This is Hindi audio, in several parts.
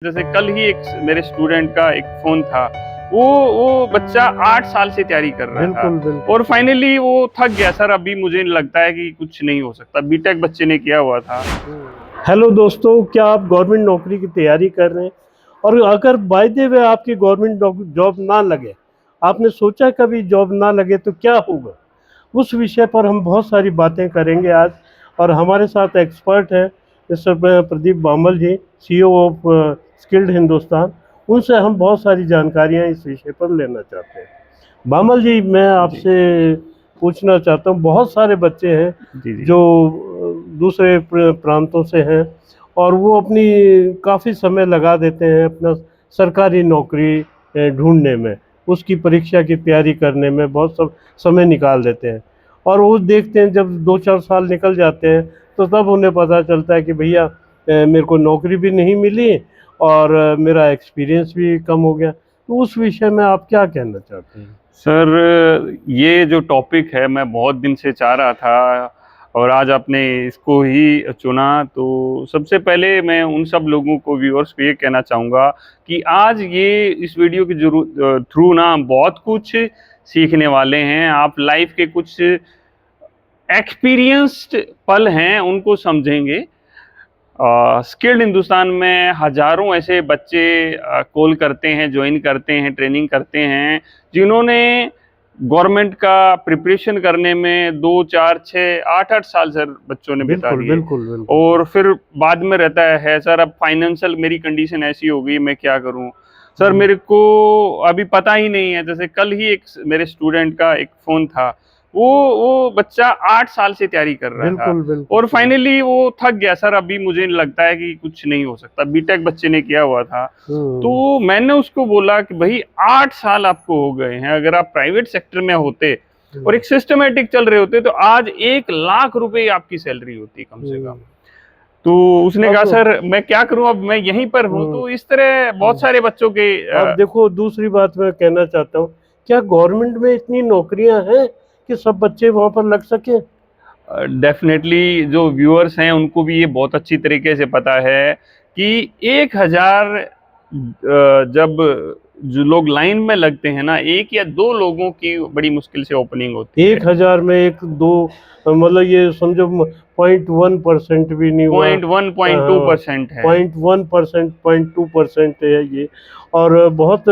जैसे कल ही एक मेरे स्टूडेंट का एक फोन था। वो बच्चा 8 साल से तैयारी कर रहा था बिल्कुल, बिल्कुल। और फाइनली वो थक गया। सर अभी मुझे लगता है कि कुछ नहीं हो सकता। बीटेक बच्चे ने किया हुआ था। हेलो दोस्तों, क्या आप गवर्नमेंट नौकरी की तैयारी कर रहे हैं? और अगर बाय द वे आपकी गवर्नमेंट जॉब ना लगे, आपने सोचा कभी जॉब ना लगे तो क्या होगा? उस विषय पर हम बहुत सारी बातें करेंगे आज। और हमारे साथ एक्सपर्ट हैं mister Pradeep Bamal ji, CEO of Skilled Hindustan. उनसे हम बहुत सारी जानकारियां इस विषय पर लेना चाहते हैं। बामल जी, मैं जी आपसे पूछना चाहता हूँ, बहुत सारे बच्चे हैं जी जी। जो दूसरे प्रांतों से हैं और वो अपनी काफ़ी समय लगा देते हैं अपना सरकारी नौकरी ढूंढने में, उसकी परीक्षा की तैयारी करने में बहुत सब समय निकाल देते हैं। और वो देखते हैं जब 2-4 साल निकल जाते हैं तो तब उन्हें पता चलता है कि भैया मेरे को नौकरी भी नहीं मिली और मेरा एक्सपीरियंस भी कम हो गया। तो उस विषय में आप क्या कहना चाहते हैं? सर ये जो टॉपिक है मैं बहुत दिन से चाह रहा था और आज आपने इसको ही चुना। तो सबसे पहले मैं उन सब लोगों को, व्यूअर्स को ये कहना चाहूँगा कि आज ये इस वीडियो के थ्रू ना बहुत कुछ सीखने वाले हैं। आप लाइफ के कुछ एक्सपीरियंस्ड पल हैं उनको समझेंगे। स्किल्ड हिंदुस्तान में हजारों ऐसे बच्चे कॉल करते हैं, ज्वाइन करते हैं, ट्रेनिंग करते हैं, जिन्होंने गवर्नमेंट का प्रिपरेशन करने में 2, 4, 6, 8 साल सर बच्चों ने बिता बिल्कुल, दिए। बिल्कुल, बिल्कुल। और फिर बाद में रहता है सर अब फाइनेंशियल मेरी कंडीशन ऐसी हो गई, मैं क्या करूं। सर मेरे को अभी पता ही नहीं है। जैसे कल ही एक मेरे स्टूडेंट का एक फोन था। वो बच्चा 8 साल से तैयारी कर रहा था बिल्कुल, बिल्कुल और सही। फाइनली वो थक गया। सर अभी मुझे लगता है कि कुछ नहीं हो सकता। बीटेक बच्चे ने किया हुआ था। हुँ, तो मैंने उसको बोला कि भाई 8 साल आपको हो गए हैं, अगर आप प्राइवेट सेक्टर में होते और हुँ, एक सिस्टमेटिक चल रहे होते तो आज 1 लाख रुपए आपकी सैलरी होती कम से कम। हुँ। तो उसने कहा अब सर मैं क्या करूं, अब मैं यहीं पर हूं। हुँ, तो इस तरह बहुत हुँ। सारे बच्चों के अब देखो, दूसरी बात मैं कहना चाहता हूँ, क्या गवर्नमेंट में इतनी नौकरियाँ हैं कि सब बच्चे वहाँ पर लग सकें? डेफिनेटली जो व्यूअर्स हैं उनको भी ये बहुत अच्छी तरीके से पता है कि 1000 जब जो लोग लाइन में लगते हैं ना, 1 या 2 लोगों की बड़ी मुश्किल से ओपनिंग होती है। 1000 में 1-2, मतलब ये समझो 0.1% भी नहीं हुआ। पॉइंट वन पॉइंट टू हाँ, परसेंट है। 0.1%, 0.2% है ये। और बहुत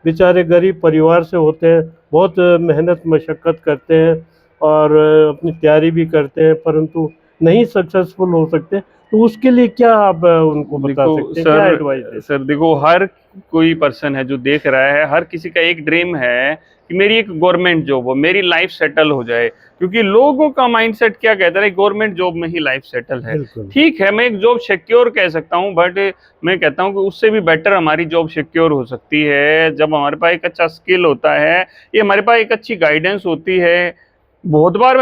बेचारे गरीब परिवार से होते हैं, बहुत मेहनत मशक्क़त करते हैं और अपनी तैयारी भी करते हैं, परंतु नहीं सक्सेसफुल हो सकते। तो उसके लिए क्या आप उनको बता देखो सकते हैं, क्या एडवाइस सर, देते हैं? देखो हर कोई पर्सन है जो देख रहा है, हर किसी का एक ड्रीम है कि मेरी एक गवर्नमेंट जॉब हो, मेरी लाइफ सेटल हो जाए। क्योंकि लोगों का माइंडसेट क्या कहता है, गवर्नमेंट जॉब में ही लाइफ सेटल है। बिल्कुल। ठीक है, मैं एक जॉब सिक्योर कह सकता हूँ, बट मैं कहता हूँ कि उससे भी बेटर हमारी जॉब सिक्योर हो सकती है जब हमारे पास एक अच्छा स्किल होता है, ये हमारे पास एक अच्छी गाइडेंस होती है। बहुत बार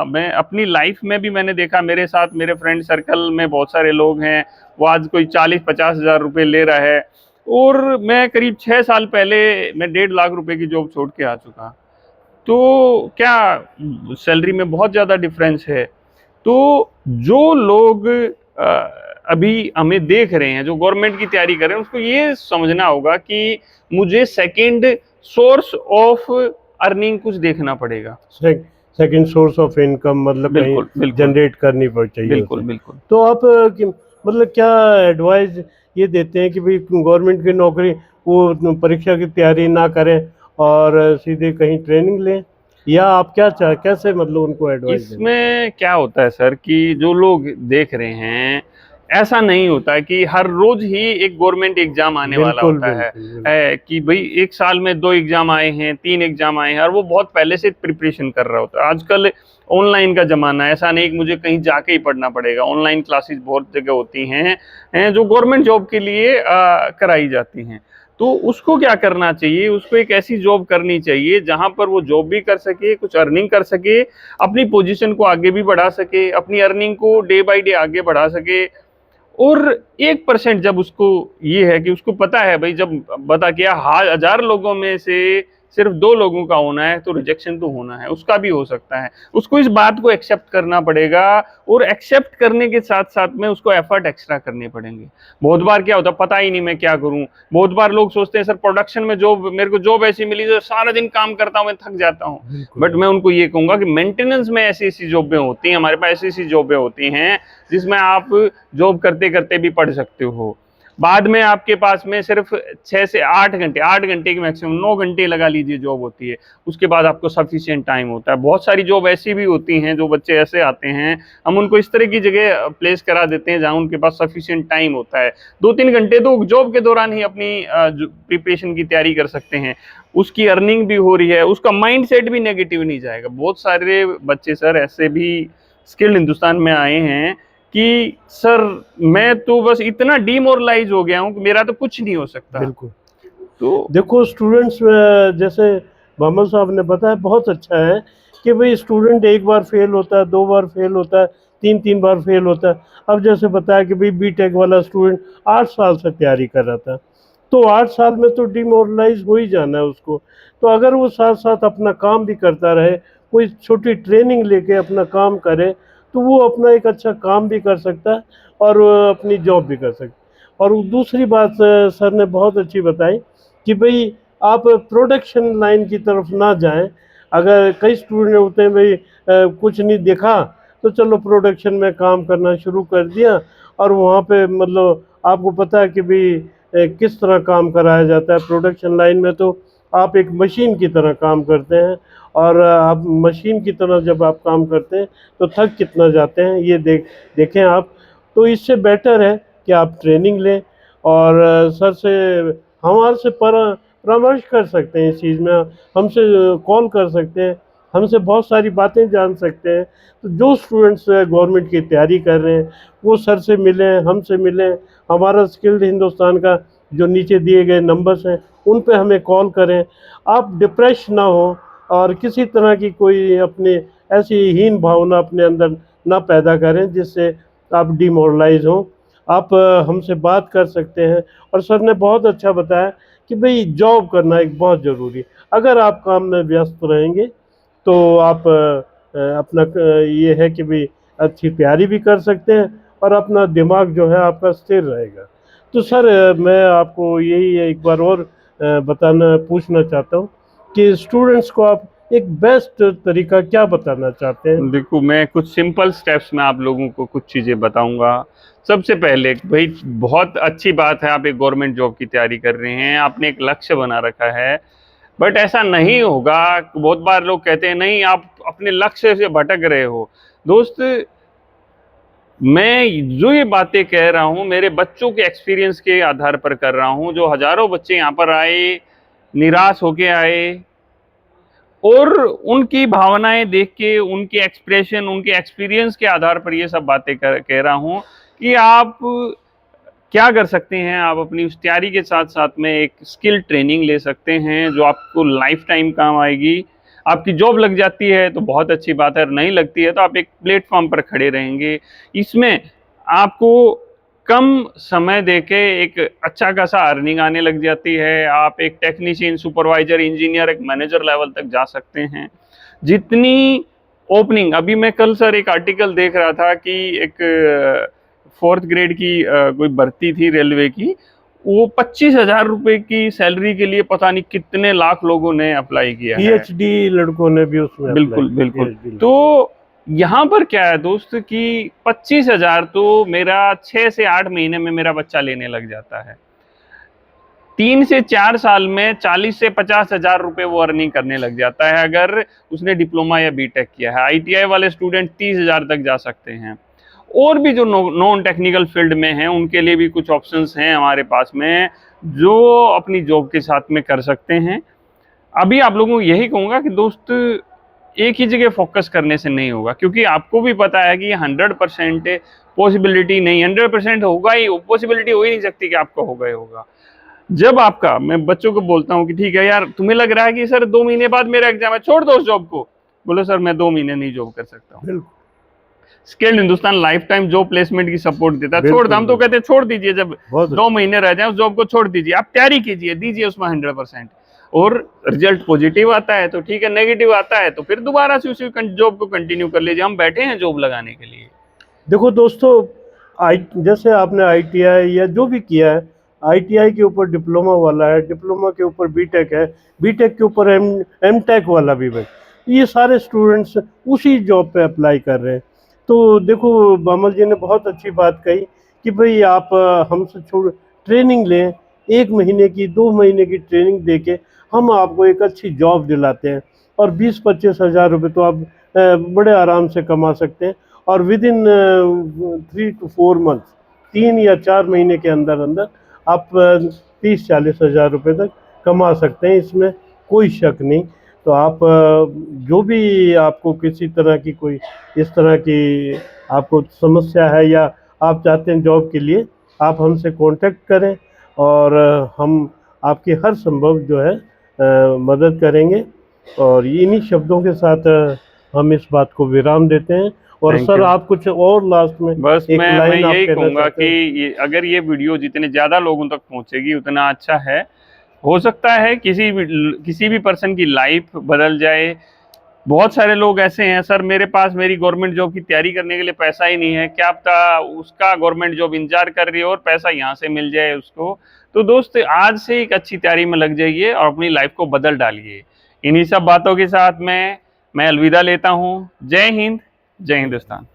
मैं अपनी लाइफ में भी मैंने देखा, मेरे साथ मेरे फ्रेंड सर्कल में बहुत सारे लोग हैं, वो आज कोई 40-50 हज़ार रुपए ले रहा है और मैं करीब 6 साल पहले मैं 1.5 लाख रुपए की जॉब छोड़ के आ चुका। तो क्या सैलरी में बहुत ज़्यादा डिफरेंस है। तो जो लोग अभी हमें देख रहे हैं, जो गवर्नमेंट की तैयारी कर रहे हैं, उसको ये समझना होगा कि मुझे सेकंड सोर्स ऑफ अर्निंग कुछ देखना पड़ेगा। सेकंड सोर्स ऑफ इनकम, मतलब कहीं बिल्कुल, बिल्कुल, जनरेट करनी पड़ चाहिए बिल्कुल, उसे। बिल्कुल। तो आप मतलब क्या एडवाइस ये देते हैं कि भाई गवर्नमेंट की नौकरी, वो परीक्षा की तैयारी ना करें और सीधे कहीं ट्रेनिंग लें, या आप कैसे मतलब उनको एडवाइस देना चाहेंगे? इसमें क्या होता है सर कि जो लोग देख रहे हैं, ऐसा नहीं होता है कि हर रोज ही एक गवर्नमेंट एग्जाम आने वाला बिल्कुल, होता बिल्कुल, बिल्कुल। है कि भाई एक साल में 2 एग्जाम आए हैं, 3 एग्जाम आए हैं और वो बहुत पहले से प्रिपरेशन कर रहा होता है। आजकल ऑनलाइन का जमाना है, ऐसा नहीं कि मुझे कहीं जाके ही पढ़ना पड़ेगा। ऑनलाइन क्लासेस बहुत जगह होती हैं जो गवर्नमेंट जॉब के लिए कराई जाती हैं। तो उसको क्या करना चाहिए, उसको एक ऐसी जॉब करनी चाहिए जहां पर वो जॉब भी कर सके, कुछ अर्निंग कर सके, अपनी पोजीशन को आगे भी बढ़ा सके, अपनी अर्निंग को डे बाय डे आगे बढ़ा सके। और 1% जब उसको ये है कि उसको पता है भाई, जब बता किया 1000 लोगों में से सिर्फ 2 लोगों का होना है तो रिजेक्शन तो होना है, उसका भी हो सकता है। उसको इस बात को एक्सेप्ट करना पड़ेगा और एक्सेप्ट करने के साथ साथ में उसको एफर्ट एक्स्ट्रा करने पड़ेंगे। बहुत बार क्या होता है, पता ही नहीं मैं क्या करूं। बहुत बार लोग सोचते हैं सर प्रोडक्शन में जॉब, मेरे को जॉब ऐसी मिली जो सारा दिन काम करता हूं, मैं थक जाता हूं। बट मैं उनको ये कहूंगा कि मेंटेनेंस में ऐसी ऐसी जॉबें होती हैं, हमारे पास ऐसी ऐसी जॉबें होती हैं जिसमें आप जॉब करते करते भी पढ़ सकते हो। बाद में आपके पास में सिर्फ 6 से 8 घंटे, 8 घंटे की मैक्सिमम 9 घंटे लगा लीजिए जॉब होती है, उसके बाद आपको सफिशिएंट टाइम होता है। बहुत सारी जॉब ऐसी भी होती हैं, जो बच्चे ऐसे आते हैं, हम उनको इस तरह की जगह प्लेस करा देते हैं जहां उनके पास सफिशिएंट टाइम होता है। 2-3 घंटे तो जॉब के दौरान ही अपनी प्रिपरेशन की तैयारी कर सकते हैं, उसकी अर्निंग भी हो रही है, उसका माइंड सेट भी नेगेटिव नहीं जाएगा। बहुत सारे बच्चे सर ऐसे भी स्किल्ड हिंदुस्तान में आए हैं कि सर मैं तो बस इतना डीमोरलाइज हो गया हूं कि मेरा तो कुछ नहीं हो सकता। बिल्कुल। तो देखो स्टूडेंट्स, जैसे मोहम्मद साहब ने बताया, बहुत अच्छा है कि भाई स्टूडेंट एक बार फेल होता है, 2 बार फेल होता है, 3 बार फेल होता है। अब जैसे बताया कि भाई बीटेक वाला स्टूडेंट 8 साल से तैयारी कर रहा था, तो 8 साल में तो डिमोरलाइज हो ही जाना है उसको। तो अगर वो साथ साथ अपना काम भी करता रहे, कोई छोटी ट्रेनिंग लेके अपना काम करे, तो वो अपना एक अच्छा काम भी कर सकता है और अपनी जॉब भी कर सकता है। और दूसरी बात सर ने बहुत अच्छी बताई कि भाई आप प्रोडक्शन लाइन की तरफ ना जाएं। अगर कई स्टूडेंट होते हैं भाई कुछ नहीं देखा तो चलो प्रोडक्शन में काम करना शुरू कर दिया, और वहाँ पे मतलब आपको पता है कि भाई किस तरह काम कराया जाता है प्रोडक्शन लाइन में। तो आप एक मशीन की तरह काम करते हैं, और आप मशीन की तरह जब आप काम करते हैं तो थक कितना जाते हैं ये देखें आप। तो इससे बेटर है कि आप ट्रेनिंग लें, और सर से हमारे से परामर्श कर सकते हैं इस चीज़ में, हमसे कॉल कर सकते हैं, हमसे बहुत सारी बातें जान सकते हैं। तो जो स्टूडेंट्स गवर्नमेंट की तैयारी कर रहे हैं वो सर से मिलें, हमसे मिलें। हमारा स्किल्ड हिंदुस्तान का जो नीचे दिए गए नंबर्स हैं उन पे हमें कॉल करें। आप डिप्रेस ना हो और किसी तरह की कोई अपने ऐसी हीन भावना अपने अंदर ना पैदा करें जिससे आप डिमोरलाइज हों। आप हमसे बात कर सकते हैं। और सर ने बहुत अच्छा बताया कि भाई जॉब करना एक बहुत ज़रूरी है। अगर आप काम में व्यस्त रहेंगे तो आप अपना ये है कि भाई अच्छी तैयारी भी कर सकते हैं और अपना दिमाग जो है आपका स्थिर रहेगा। तो सर मैं आपको यही एक बार और पूछना चाहता हूँ कि स्टूडेंट्स को आप एक बेस्ट तरीका क्या बताना चाहते हैं? देखो, मैं कुछ सिंपल स्टेप्स में आप लोगों को कुछ चीज़ें बताऊंगा। सबसे पहले भाई, बहुत अच्छी बात है आप एक गवर्नमेंट जॉब की तैयारी कर रहे हैं, आपने एक लक्ष्य बना रखा है, बट ऐसा नहीं होगा। बहुत बार लोग कहते हैं नहीं आप अपने लक्ष्य से भटक रहे हो। दोस्त, मैं जो ये बातें कह रहा हूँ मेरे बच्चों के एक्सपीरियंस के आधार पर कर रहा हूँ। जो हजारों बच्चे यहाँ पर आए, निराश होके आए, और उनकी भावनाएं देख के, उनके एक्सप्रेशन, उनके एक्सपीरियंस के आधार पर ये सब बातें कह रहा हूँ कि आप क्या कर सकते हैं। आप अपनी उस तैयारी के साथ साथ में एक स्किल ट्रेनिंग ले सकते हैं जो आपको लाइफ टाइम काम आएगी। आपकी जॉब लग जाती है तो बहुत अच्छी बात है, नहीं लगती है तो आप एक प्लेटफॉर्म पर खड़े रहेंगे। इसमें आपको कम समय देके एक अच्छा खासा अर्निंग आने लग जाती है। आप एक टेक्नीशियन, सुपरवाइजर, इंजीनियर, एक मैनेजर लेवल तक जा सकते हैं। जितनी ओपनिंग, अभी मैं कल सर एक आर्टिकल देख रहा था कि एक 4th ग्रेड की कोई भर्ती थी रेलवे की, वो 25,000 रुपए की सैलरी के लिए पता नहीं कितने लाख लोगों ने अप्लाई किया है। पीएचडी लड़कों ने भी उसमें बिल्कुल बिल्कुल। तो यहाँ पर क्या है दोस्त कि 25,000 तो मेरा 6 से 8 महीने में मेरा बच्चा लेने लग जाता है। 3 से 4 साल में 40 से 50,000 रुपए वो अर्निंग करने लग जाता है अगर उसने डिप्लोमा या बीटेक किया है। आईटीआई वाले स्टूडेंट 30,000 तक जा सकते हैं। और भी जो नॉन टेक्निकल फील्ड में हैं उनके लिए भी कुछ ऑप्शंस हैं हमारे पास में जो अपनी जॉब के साथ में कर सकते हैं। अभी आप लोगों को यही कहूँगा कि दोस्त, एक ही जगह फोकस करने से नहीं होगा, क्योंकि आपको भी पता है कि 100% पॉसिबिलिटी नहीं, 100% होगा ही, पॉसिबिलिटी हो ही नहीं सकती कि आपका होगा ही होगा। जब आपका, मैं बच्चों को बोलता हूँ कि ठीक है यार, तुम्हें लग रहा है कि सर 2 महीने बाद मेरा एग्जाम है, छोड़ दो उस जॉब को। बोलो सर मैं 2 महीने नहीं जॉब कर सकता हूँ। Skilled Hindustan life time job placement की सपोर्ट देता है। छोड़, हम तो कहते हैं छोड़ दीजिए, जब 2 महीने रह जाए उस जॉब को छोड़ दीजिए, आप तैयारी कीजिए, दीजिए उसमें 100%। और रिजल्ट पॉजिटिव आता है तो ठीक है, नेगेटिव आता है तो फिर दोबारा से उसी जॉब को कंटिन्यू कर लीजिए। हम बैठे हैं जॉब लगाने के लिए। देखो दोस्तों, जैसे आपने आईटीआई या जो भी किया है, आईटीआई के ऊपर डिप्लोमा वाला है, डिप्लोमा के ऊपर बीटेक है, बीटेक के ऊपर एमटेक वाला भी है, ये सारे स्टूडेंट्स उसी जॉब पे अप्लाई कर रहे हैं। तो देखो बामल जी ने बहुत अच्छी बात कही कि भाई आप हमसे ट्रेनिंग लें, 1 महीने की 2 महीने की ट्रेनिंग देके हम आपको एक अच्छी जॉब दिलाते हैं, और 20-25 हज़ार रुपये तो आप बड़े आराम से कमा सकते हैं, और विद इन 3 to 4 मंथ, 3 या 4 महीने के अंदर अंदर आप 30-40 हज़ार रुपये तक कमा सकते हैं, इसमें कोई शक नहीं। तो आप जो भी आपको किसी तरह की कोई इस तरह की आपको समस्या है या आप चाहते हैं जॉब के लिए, आप हमसे कांटेक्ट करें, और हम आपकी हर संभव जो है मदद करेंगे। और इन्हीं शब्दों के साथ हम इस बात को विराम देते हैं। और Thank सर you। आप कुछ और लास्ट में बस एक मैं लाइन आप यही कहना कहूंगा चाहते कि हैं? अगर ये वीडियो जितने ज्यादा लोगों तक पहुंचेगी उतना अच्छा है। हो सकता है किसी भी पर्सन की लाइफ बदल जाए। बहुत सारे लोग ऐसे हैं, सर मेरे पास मेरी गवर्नमेंट जॉब की तैयारी करने के लिए पैसा ही नहीं है, क्या पता उसका गवर्नमेंट जॉब इंतजार कर रही है और पैसा यहाँ से मिल जाए उसको। तो दोस्त आज से एक अच्छी तैयारी में लग जाइए और अपनी लाइफ को बदल डालिए। इन्हीं सब बातों के साथ मैं अलविदा लेता हूँ। जय हिंद, जय हिंदुस्तान।